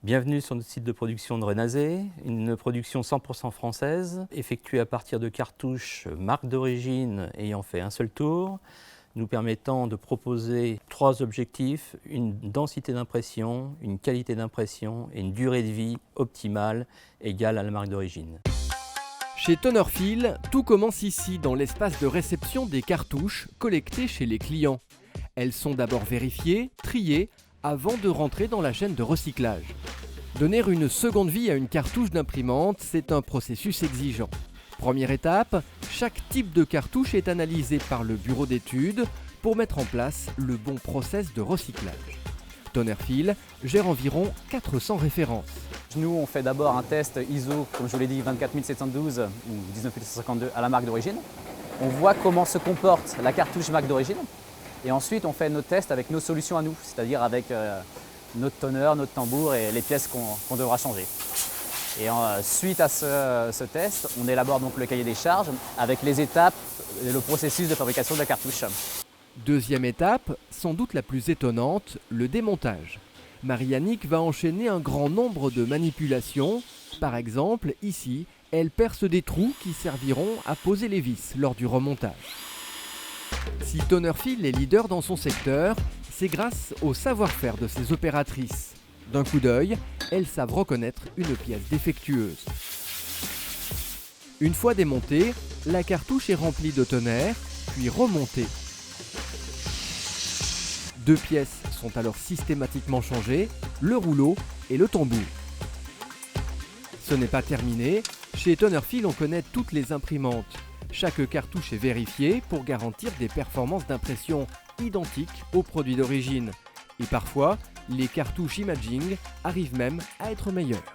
Bienvenue sur notre site de production de Renazé, une production 100% française, effectuée à partir de cartouches marque d'origine ayant fait un seul tour, nous permettant de proposer 3 objectifs: une densité d'impression, une qualité d'impression et une durée de vie optimale égale à la marque d'origine. Chez Tonerfil, tout commence ici, dans l'espace de réception des cartouches collectées chez les clients. Elles sont d'abord vérifiées, triées, avant de rentrer dans la chaîne de recyclage. Donner une seconde vie à une cartouche d'imprimante, c'est un processus exigeant. Première étape, chaque type de cartouche est analysé par le bureau d'études pour mettre en place le bon process de recyclage. Tonerfil gère environ 400 références. Nous, on fait d'abord un test ISO, comme je vous l'ai dit, 24712 ou 19852 à la marque d'origine. On voit comment se comporte la cartouche marque d'origine. Et ensuite, on fait nos tests avec nos solutions à nous, c'est-à-dire avec notre toner, notre tambour et les pièces qu'on devra changer. Et suite à ce test, on élabore donc le cahier des charges avec les étapes et le processus de fabrication de la cartouche. Deuxième étape, sans doute la plus étonnante, le démontage. Marie-Annick va enchaîner un grand nombre de manipulations. Par exemple, ici, elle perce des trous qui serviront à poser les vis lors du remontage. Si Tonerfil est leader dans son secteur, c'est grâce au savoir-faire de ses opératrices. D'un coup d'œil, elles savent reconnaître une pièce défectueuse. Une fois démontée, la cartouche est remplie de tonnerre, puis remontée. 2 pièces sont alors systématiquement changées, le rouleau et le tambour. Ce n'est pas terminé, chez Tonerfil on connaît toutes les imprimantes. Chaque cartouche est vérifiée pour garantir des performances d'impression identiques aux produits d'origine. Et parfois, les cartouches Imaging arrivent même à être meilleures.